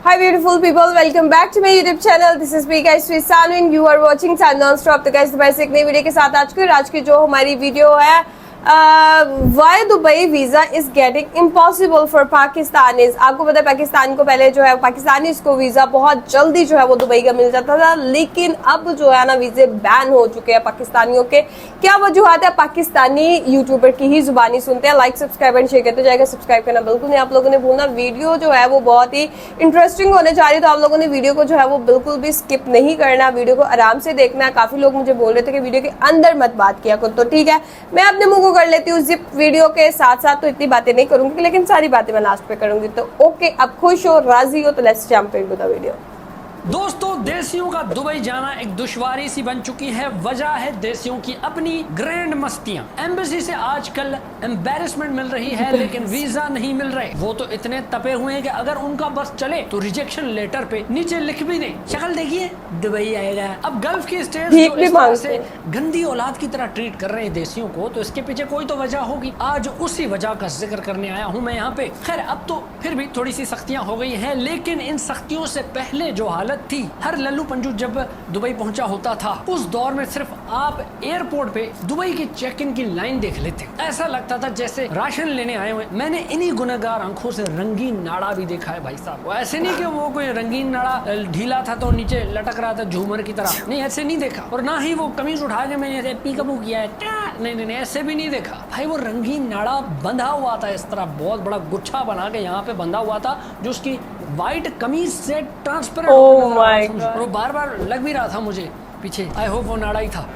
Hi beautiful people, welcome back to my YouTube channel. This is me guys Sanu and you are watching Sun Non-Stop। तो guys दोबारा से एक नई video के साथ आज की जो हमारी वीडियो है why Dubai visa is getting impossible for Pakistanis. आपको पता है पाकिस्तान को पहले जो है पाकिस्तानीज को वीजा बहुत जल्दी जो है वो दुबई का मिल जाता था, लेकिन अब जो है ना वीजे बैन हो चुके हैं पाकिस्तानियों के। क्या वजूहत है? पाकिस्तानी यूट्यूबर की ही जुबानी सुनते हैं। लाइक सब्सक्राइब एंड शेयर करते जाएगा, सब्सक्राइब करना बिल्कुल नहीं आप लोगों ने भूलना। वीडियो जो है वो बहुत ही इंटरेस्टिंग होने जा रही है, तो आप लोगों ने वीडियो को जो है वो बिल्कुल भी स्किप नहीं करना, वीडियो को आराम से देखना। काफी लोग मुझे बोल रहे थे कि वीडियो के अंदर मत बात किया करो, तो ठीक है मैं अपने मुंह कर लेती हूँ जिप वीडियो के साथ साथ, तो इतनी बातें नहीं करूंगी लेकिन सारी बातें मैं लास्ट पे करूंगी। तो ओके, अब खुश हो, राजी हो, तो let's jump into the video. दोस्तों, देसियों का दुबई जाना एक दुश्वारी सी बन चुकी है। वजह है देसियों की अपनी ग्रैंड मस्तियां। एम्बेसी से आजकल एम्बेरसमेंट मिल रही है लेकिन वीजा नहीं मिल रहे। वो तो इतने तपे हुए हैं कि अगर उनका बस चले तो रिजेक्शन लेटर पे नीचे लिख भी दें, शक्ल देखिए दुबई आएगा। अब गल्फ की स्टेट्स जो इस तरह से गंदी औलाद की तरह ट्रीट कर रहे हैं देसियों को, तो इसके पीछे कोई तो वजह होगी। आज उसी वजह का जिक्र करने आया हूँ मैं यहाँ पे। खैर, अब तो फिर भी थोड़ी सी सख्तियां हो गई हैं, लेकिन इन सख्तियों से पहले जो हालत थी, हर लल्लू पंजू जब दुबई पहुंचा होता था, उस दौर में सिर्फ आप एयरपोर्ट पे दुबई की चेक इन की लाइन देख लेते, ऐसा लगता था जैसे राशन लेने आए हुए। मैंने इन्हीं गुनहगार आंखों से रंगीन नाड़ा भी देखा है भाई साहब। वो ऐसे नहीं कि वो कोई रंगीन नाड़ा ढीला था तो नीचे लटक रहा था झूमर की तरह, नहीं ऐसे नहीं देखा। और ना ही वो कमीज उठा के मैंने पीकअप किया है, नहीं ऐसे भी नहीं देखा भाई। वो रंगीन नाड़ा बंधा हुआ था इस तरह, बहुत बड़ा गुच्छा बना के यहाँ पे बंधा हुआ था, जो उसकी व्हाइट कमीज से ट्रांसपेरेंट और वो बार बार लग भी रहा था मुझे पीछे। आई होप वो नाड़ा ही था।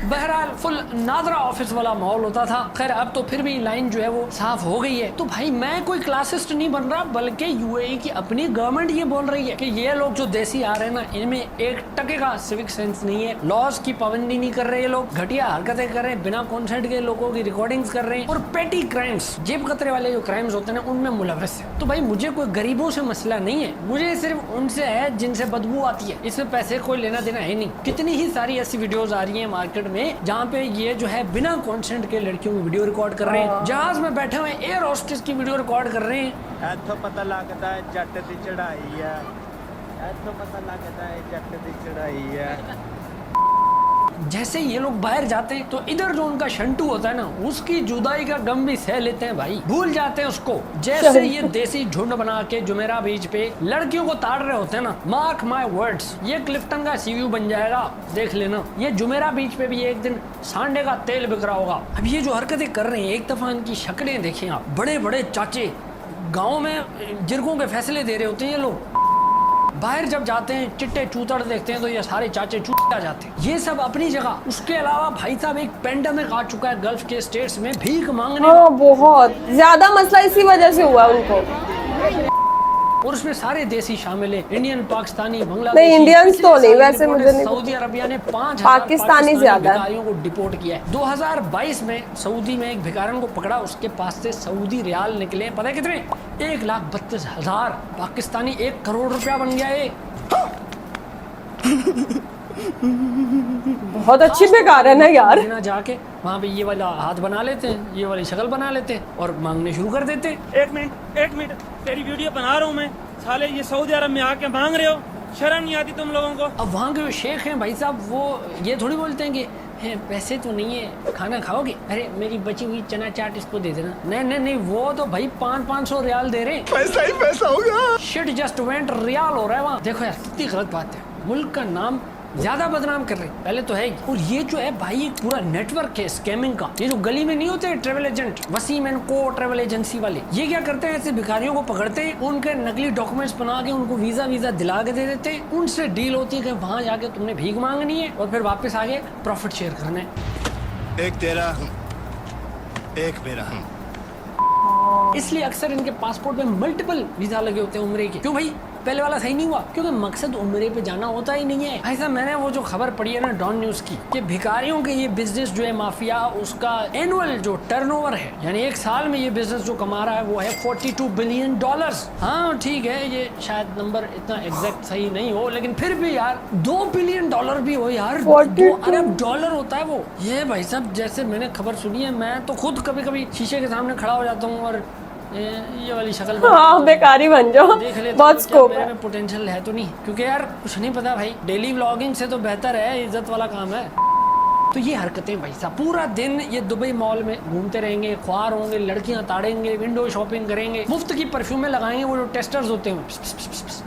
बहरहाल फुल नादरा ऑफिस वाला माहौल होता था। खैर, अब तो फिर भी लाइन जो है वो साफ हो गई है। तो भाई मैं कोई क्लासिस्ट नहीं बन रहा, बल्कि यूएई की अपनी गवर्नमेंट ये बोल रही है कि ये लोग जो देसी आ रहे हैं ना, इनमें 1% का सिविक सेंस नहीं है। लॉज की पाबंदी नहीं कर रहे ये लोग, घटिया हरकतें कर रहे हैं, बिना कॉन्सेंट के लोगों की रिकॉर्डिंग्स कर रहे हैं, और पेटी क्राइम्स, जेब कतरे वाले जो क्राइम्स होते हैं ना, उनमें मुलविस है। तो भाई मुझे कोई गरीबों से मसला नहीं है, मुझे सिर्फ उनसे है जिनसे बदबू आती है। इसमें पैसे कोई लेना देना है नहीं। कितनी ही सारी ऐसी वीडियोज आ रही है मार्केट में जहाँ पे ये जो है बिना कंसेंट के लड़कियों की वीडियो रिकॉर्ड कर रहे हैं, जहाज में बैठे हुए एयर होस्टेस की वीडियो रिकॉर्ड कर रहे हैं। ऐथों पता लगता है जट दी चढ़ाई है, ऐथों पता लगता है जट दी चढ़ाई है। जैसे ये लोग बाहर जाते हैं तो इधर जो उनका शंटू होता है ना, उसकी जुदाई का गम भी सह लेते हैं भाई, भूल जाते हैं उसको। जैसे ये देसी झुंड बना के जुमेरा बीच पे लड़कियों को ताड़ रहे होते हैं ना, मार्क माय वर्ड्स, ये क्लिफ्टन का सीव्यू बन जाएगा, देख लेना। ये जुमेरा बीच पे भी एक दिन सांडे का तेल बिक रहा होगा। अब ये जो हरकतें कर रहे हैं, एक दफा इनकी शक्लें देखें आप। बड़े बड़े चाचे गाँव में जिरगों के फैसले दे रहे होते हैं ये लोग। बाहर जब जाते हैं चिट्टे चूतड़ देखते हैं तो ये सारे चाचे चूत जाते हैं। ये सब अपनी जगह। उसके अलावा भाई साहब एक पेंडेमिक आ चुका है गल्फ के स्टेट्स में, भीख मांगने का बहुत ज्यादा मसला इसी वजह से हुआ उनको, और उसमें सारे देसी शामिल है, इंडियन, पाकिस्तानी, बांग्लादेशी। नहीं, इंडियंस तो नहीं, वैसे मुझे नहीं। सऊदी अरबिया ने 5,000 पाकिस्तानी ज्यादा भिखारियों को डिपोर्ट किया है। 2022 में सऊदी में एक भिखारन को पकड़ा, उसके पास से सऊदी रियाल निकले, पता है कितने? 1,32,000 पाकिस्तानी। 1 करोड़ रुपया बन गया ये। बहुत अच्छी बेकार है ना यार। ना जाके वहाँ पे ये वाला हाथ बना लेते हैं, ये वाली शक्ल बना लेते हैं और मांगने शुरू कर देते हैं। एक मिनट तेरी वीडियो बना रहा हूँ मैं, साले ये सऊदी अरब में आके मांग रहे हो, शर्म नहीं आती तुम लोगों को? अब वहाँ के जो शेख हैं भाई साहब, वो ये थोड़ी बोलते हैं कि पैसे तो नहीं है, खाना खाओगे? अरे मेरी बची हुई चना चाट इसको दे देना। नहीं, वो तो भाई 500 रियाल दे रहे हैं। पैसा ही पैसा होगा। शिट जस्ट वेंट रियाल हो रहा है वहाँ। देखो यार कितनी गलत बात है, मुल्क का नाम ज्यादा बदनाम कर रहे हैं, पहले तो है। और ये जो है भाई एक पूरा नेटवर्क है स्कैमिंग का। ये जो गली में नहीं होते ट्रेवल एजेंट, वसीम एंड को ट्रेवल एजेंसी वाले, ये क्या करते हैं, ऐसे भिखारियों को पकड़ते हैं, उनके नकली डॉक्यूमेंट्स बना के उनको वीजा दिला के दे देते हैं। उनसे डील होती है कि वहां जाके तुमने भीख मांगनी है और फिर वापस आके प्रॉफिट शेयर करना है। एक तेरा एक मेरा। इसलिए अक्सर इनके पासपोर्ट में मल्टीपल वीजा लगे होते हैं उम्रे के। क्यों भाई? पहले वाला सही नहीं हुआ, क्योंकि मकसद उम्रे पे जाना होता ही नहीं है। ऐसा मैंने वो जो खबर पढ़ी है ना डॉन न्यूज की, कि भिखारियों के ये बिजनेस जो है माफिया, उसका एनुअल जो टर्नओवर है, यानी एक साल में ये बिजनेस जो कमा रहा है वो है $42 बिलियन। हाँ ठीक है, ये शायद नंबर इतना एग्जैक्ट सही नहीं हो, लेकिन फिर भी यार $2 बिलियन भी हो यार, 2 अरब डॉलर होता है वो। ये भाई साहब जैसे मैंने खबर सुनी है, मैं तो खुद कभी कभी शीशे के सामने खड़ा हो जाता हूँ और ये वाली शक्ल हाँ बेकार ही बन जाओ, देख ले बहुत स्कोप मेरे है। में पोटेंशियल है तो नहीं, क्योंकि यार कुछ नहीं पता भाई, डेली व्लॉगिंग से तो बेहतर है, इज्जत वाला काम है। तो ये हरकतें भाई साहब, पूरा दिन ये दुबई मॉल में घूमते रहेंगे, ख्वार होंगे, लड़कियां ताड़ेंगे, विंडो शॉपिंग करेंगे, मुफ्त की परफ्यूमें लगाएंगे, वो जो टेस्टर्स होते हैं,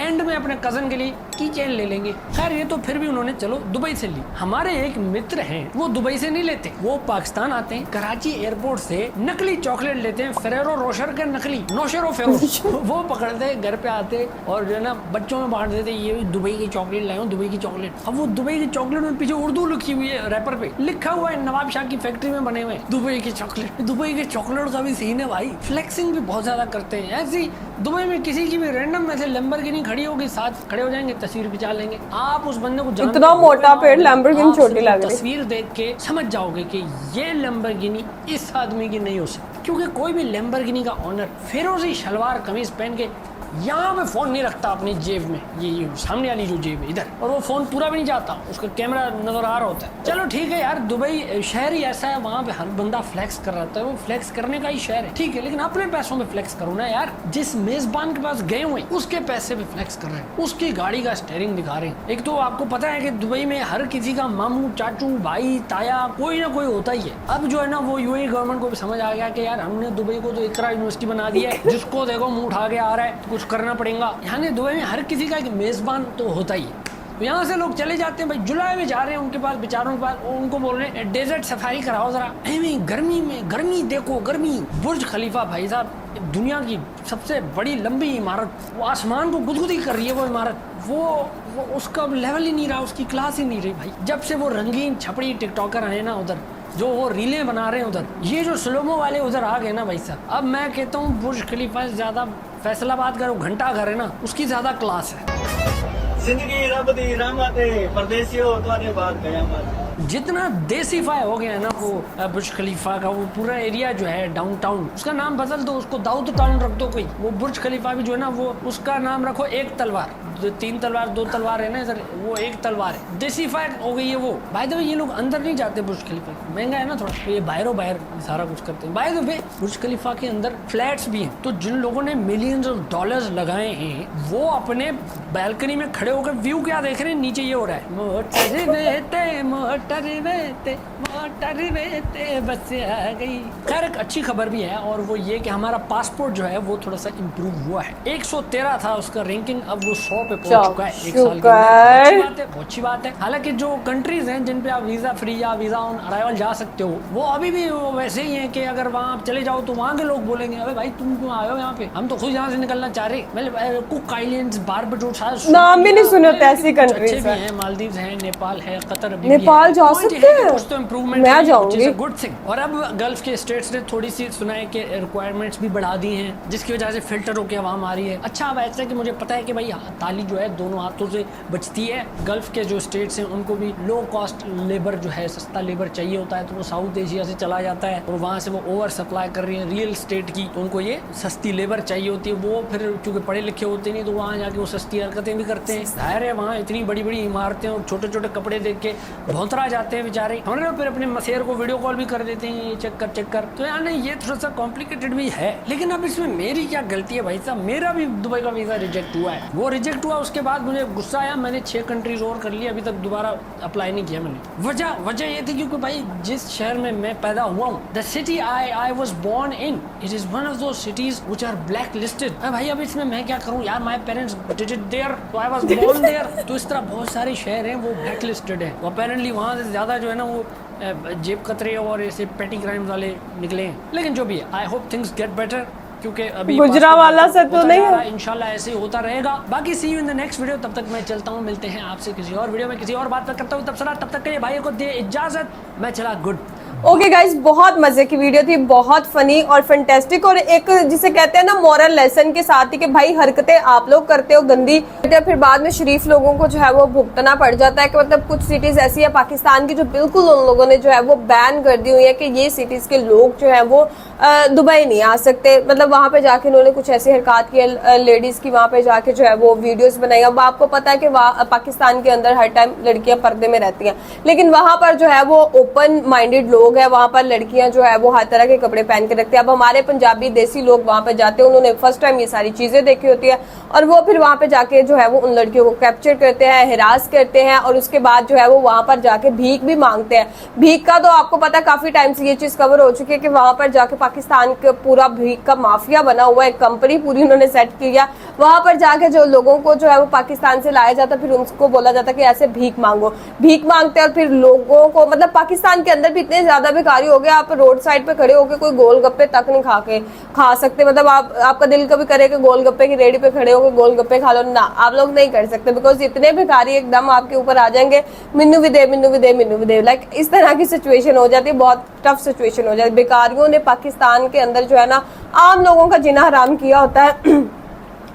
एंड में अपने कजन के लिए की चेन ले लेंगे। खैर ये तो फिर भी उन्होंने चलो दुबई से ली। हमारे एक मित्र हैं, वो दुबई से नहीं लेते, वो पाकिस्तान आते हैं, कराची एयरपोर्ट से नकली चॉकलेट लेते हैं, फेरेरो रोशर के नकली, नौशेरो फेरो वो पकड़ते घर पे आते और जो है ना बच्चों में बांट देते, ये दुबई की चॉकलेट लाए हूँ, दुबई की चॉकलेट। अब वो दुबई की चॉकलेट में पीछे उर्दू लिखी हुई है, रैपर पे लिखा हुआ है, नवाब शाह की फैक्ट्री में बने हुए दुबई की चॉकलेट। दुबई के चॉकलेट का भी सीन है भाई, फ्लेक्सिंग भी बहुत ज्यादा करते हैं। ऐसी दुबई में किसी की भी रैंडम में से लैम्बोर्गिनी खड़ी होगी, साथ खड़े हो जाएंगे, तस्वीर खिंचा लेंगे। आप उस बंदे को जानते इतना हो, मोटा पेड़, आप लैम्बोर्गिनी छोटी लग रही। तस्वीर देख के समझ जाओगे कि ये लैम्बोर्गिनी इस आदमी की नहीं हो सकती, क्योंकि कोई भी लैम्बोर्गिनी का ऑनर फिरोजी शलवार कमीज पहन के यहाँ पे फोन नहीं रखता अपनी जेब में, ये सामने वाली जो जेब है इधर, और वो फोन पूरा भी नहीं जाता, उसका कैमरा नजर आ रहा होता है। चलो ठीक है यार, दुबई शहर ही ऐसा है, वहाँ पे हर बंदा फ्लेक्स कर रहा था, वो फ्लेक्स करने का ही शहर है, ठीक है, लेकिन अपने पैसों में फ्लेक्स करो ना यार। जिस मेजबान के पास गए हुए उसके पैसे पे फ्लेक्स कर रहे हैं, उसकी गाड़ी का स्टीयरिंग दिखा रहे हैं। एक तो आपको पता है कि दुबई में हर किसी का मामू, चाचू, भाई, ताया कोई ना कोई होता ही है। अब जो है ना वो यूएई गवर्नमेंट को भी समझ आ गया कि यार हमने दुबई को तो इकरा यूनिवर्सिटी बना दिया है, जिसको देखो मुंह उठा के आ रहा है, कुछ करना पड़ेगा। यहाँ दुबई में हर किसी का एक मेजबान तो होता ही है। तो यहाँ से लोग चले जाते हैं भाई, जुलाई में जा रहे हैं उनके पास, बेचारों के पास, उनको बोल रहे हैं डेजर्ट सफारी कराओ जरा। गर्मी में, गर्मी देखो गर्मी। बुर्ज खलीफा भाई साहब, दुनिया की सबसे बड़ी लंबी इमारत, वो आसमान को गुदगुदी कर रही है वो इमारत, वो उसका लेवल ही नहीं रहा, उसकी क्लास ही नहीं रही भाई। जब से वो रंगीन छपड़ी टिकटॉकर आए ना उधर, जो वो रीलें बना रहे हैं उधर, ये जो स्लोमो वाले उधर आ गए ना भाई साहब, अब मैं कहता हूँ बुर्ज खलीफा से ज्यादा फैसलाबाद का घंटा घर है ना, उसकी ज्यादा क्लास है। जिंदगी रब दी रहमत है, परदेसी हो तुम्हारे बाद कयामत। जितना देसीफाई हो गया है ना वो बुर्ज खलीफा का, वो पूरा एरिया जो है डाउनटाउन, उसका नाम बदल दो, उसको दाऊद टाउन रख दो कोई। वो बुर्ज खलीफा भी जो है ना, वो उसका नाम रखो एक तलवार, जो 3 तलवार 2 तलवार है ना इधर, वो एक तलवार है। देसीफाई हो गई है वो। बाय द वे ये लोग अंदर नहीं जाते बुर्ज खलीफा, महंगा है ना थोड़ा, तो ये बाहर सारा कुछ करते हैं। बाय द वे बुर्ज खलीफा के अंदर फ्लैट्स भी हैं, तो जिन लोगों ने मिलियंस ऑफ डॉलर्स लगाए हैं, वो अपने बैल्कनी में खड़े होकर व्यू क्या देख रहे हैं, नीचे ये हो रहा है, मोटर बेटे मोटर बेटे मोटर बेटे बस आ गई। खैर एक अच्छी खबर भी है, और वो ये कि हमारा पासपोर्ट जो है वो थोड़ा सा इम्प्रूव हुआ है। 113 था उसका रैंकिंग, अब वो 100 पे पहुंच चुका है एक साल के अंदर। बहुत अच्छी बात है। हालांकि जो कंट्रीज हैं जिन पे आप वीजा फ्री या वीजा ऑन अराइवल जा सकते हो, वो अभी भी वैसे ही है कि अगर वहाँ आप चले जाओ तो वहाँ के लोग बोलेंगे अबे भाई तुम क्यों आए हो यहाँ पे, हम तो खुद यहाँ से निकलना चाह रहे। मतलब कुक आइलैंड्स, बारबाडोस, नाम भी नहीं सुने होते ऐसी कंट्रीज हैं, मालदीव है, नेपाल है, कतर भी नेपाल जा सकते हैं, कुछ तो इम्प्रूवमेंट, मैं जाऊंगी, गुड थिंग। और अब गल्फ के स्टेट्स ने थोड़ी सी सुना है कि रिक्वायरमेंट्स भी बढ़ा दी हैं, जिसकी वजह से फिल्टर होकर आवाम आ रही है। अच्छा अब ऐसा है कि मुझे पता है कि भाई ताली जो है दोनों हाथों से बचती है। गल्फ के जो स्टेट्स हैं उनको भी लो कॉस्ट लेबर जो है, सस्ता लेबर चाहिए होता है, तो वो साउथ एशिया से चला जाता है, और वहाँ से वो ओवर सप्लाई कर रही है रियल स्टेट की, तो उनको ये सस्ती लेबर चाहिए होती है। वो फिर चूंकि पढ़े लिखे होते नहीं, तो वहाँ जाके वो सस्ती हरकतें भी करते हैं। जाहिर है वहाँ इतनी बड़ी बड़ी इमारतें और छोटे छोटे कपड़े देख के भौंतरा जाते हैं बेचारे, हमारे फिर अपने मसेर को वीडियो कॉल भी कर देते हैं, ये चेक कर। तो यार नहीं, ये थोड़ा सा कॉम्प्लिकेटेड भी है। लेकिन अब इसमें मेरी क्या गलती है भाई साहब, मेरा भी दुबई का वीजा रिजेक्ट हुआ है। वो रिजेक्ट हुआ, उसके बाद मुझे गुस्सा आया, मैंने 6 कंट्रीज और कर लिया, अभी तक दोबारा अप्लाई नहीं किया मैंने। वजह ये थी क्योंकि भाई जिस शहर में मैं पैदा हुआ हूँ, the city I was born in, it is one of those cities which are blacklisted. भाई अब इसमें मैं क्या करूँ यार, my parents did it there, so I was born there. तो इस तरह बहुत सारे शहर हैं वो ब्लैक लिस्टेड है, अपेरेंटली वहाँ से ज्यादा जो है ना वो जेब कतरे और ऐसे पेटी क्राइम्स वाले निकले हैं। लेकिन जो भी है, I hope things get better, क्योंकि अभी गुजरावाला से तो नहीं है, इंशाल्लाह ऐसे ही होता रहेगा। बाकी see you in the next video, तब तक मैं चलता हूँ, मिलते हैं आपसे किसी और वीडियो में किसी और बात पर करता हूँ। तब तक के लिए भाइयों को दे इजाजत, मैं चला गुड। ओके गाइस, बहुत मजे की वीडियो थी, बहुत फनी और फैंटास्टिक, और एक जिसे कहते हैं ना मॉरल लेसन के साथ ही कि भाई हरकतें आप लोग करते हो गंदी, फिर बाद में शरीफ लोगों को जो है वो भुगतना पड़ जाता है कि मतलब कुछ सिटीज ऐसी है पाकिस्तान की जो बिल्कुल उन लोगों ने जो है वो बैन कर दी हुई है कि ये सिटीज के लोग जो है वो दुबई नहीं आ सकते। मतलब वहां पे जाके उन्होंने कुछ ऐसी हरकत की लेडीज की, वहां पे जाके जो है वो वीडियोस बनाई। अब आपको पता है कि पाकिस्तान के अंदर हर टाइम लड़कियां पर्दे में रहती हैं, लेकिन वहां पर जो है वो ओपन माइंडेड लोग हैं, वहां पर लड़कियां जो है वो हर तरह के कपड़े पहन के रखते हैं। अब हमारे पंजाबी देसी लोग वहां पर जाते हैं, उन्होंने फर्स्ट टाइम ये सारी चीजें देखी होती है और वो फिर वहां पे जाके जो है वो उन लड़कियों को कैप्चर करते हैं, हिरास करते हैं और उसके बाद जो है वो वहां पर जाके भीख भी मांगते हैं। भीख का तो आपको पता है काफी टाइम से ये चीज कवर हो चुकी है कि वहां पर जाके पाकिस्तान का पूरा भीख का माफिया बना हुआ है, एक कंपनी पूरी उन्होंने सेट किया। वहां पर जाके जो लोगों को जो है वो पाकिस्तान से लाया जाता, फिर उनको बोला जाता कि ऐसे भीख मांगो, भीख मांगते हैं और फिर लोगों को, मतलब पाकिस्तान के अंदर भी इतने ज्यादा भिखारी हो गए, आप रोड साइड पे खड़े होकर कोई गोलगप्पे तक नहीं खा सकते। मतलब आपका दिल कभी करे कि गोलगप्पे की रेडी पे खड़े होकर गोलगप्पे खा लो, ना आप लोग नहीं कर सकते, बिकॉज इतने भिखारी एकदम आपके ऊपर आ जाएंगे, मिन्नू भी दे, मिन्नू भी दे, मिन्नू भी दे। लाइक इस तरह की सिचुएशन हो जाती है, बहुत टफ सिचुएशन हो जाती है। भिखारियों ने पाकिस्तान के अंदर जो है ना आम लोगों का जीना हराम किया होता है।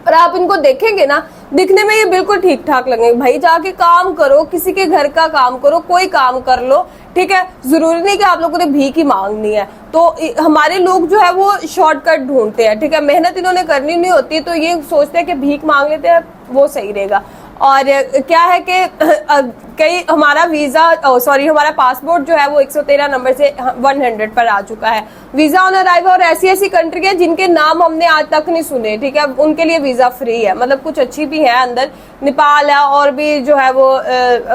और आप इनको देखेंगे ना, दिखने में ये बिल्कुल ठीक ठाक लगेंगे। भाई जाके काम करो, किसी के घर का काम करो, कोई काम कर लो, ठीक है, जरूरी नहीं कि आप लोगों ने भीख ही मांगनी है। तो हमारे लोग जो है वो शॉर्टकट ढूंढते हैं, ठीक है, मेहनत इन्होंने करनी नहीं होती तो ये सोचते हैं कि भीख मांग लेते हैं, वो सही रहेगा। और क्या है कि कई हमारा वीजा सॉरी हमारा पासपोर्ट जो है वो 113 नंबर से 100 पर आ चुका है। वीजा ऑन अराइवल और ऐसी ऐसी कंट्री है जिनके नाम हमने आज तक नहीं सुने, ठीक है, उनके लिए वीजा फ्री है। मतलब कुछ अच्छी भी है अंदर, नेपाल है और भी जो है वो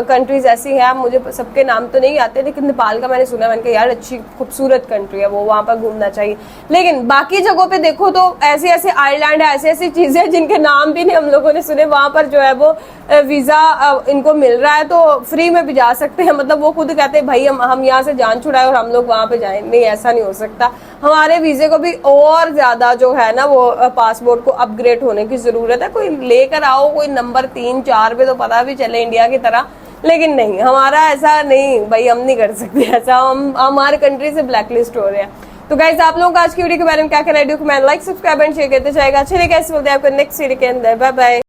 कंट्रीज ऐसी हैं, मुझे सबके नाम तो नहीं आते, लेकिन नेपाल का मैंने सुना, मैंने कहा यार अच्छी खूबसूरत कंट्री है वो, वहां पर घूमना चाहिए। लेकिन बाकी जगहों पे देखो तो ऐसे ऐसे आइलैंड है, ऐसी ऐसी चीजें जिनके नाम भी नहीं हम लोगों ने सुने, वहां पर जो है वो वीजा इनको मिल रहा है तो फ्री में भी जा सकते हैं। मतलब वो खुद कहते हैं भाई हम यहाँ से जान छुड़ाए और हम लोग वहां पे जाएं, नहीं ऐसा नहीं हो सकता। हमारे वीजे को भी और ज्यादा जो है ना वो पासपोर्ट को अपग्रेड होने की जरूरत है। कोई लेकर आओ कोई नंबर 3-4 पे तो पता भी चले इंडिया की तरह, लेकिन नहीं, हमारा ऐसा नहीं भाई, हम नहीं कर सकते ऐसा, हम हमारे कंट्री से ब्लैकलिस्ट हो रहे हैं। तो गाइस आप लोगों का आज की वीडियो के बारे में क्या कहना है, लाइक सब्सक्राइब एंड शेयर करते जाएगा। चलिए गाइस मिलते हैं आपको नेक्स्ट वीडियो के अंदर, बाय बाय।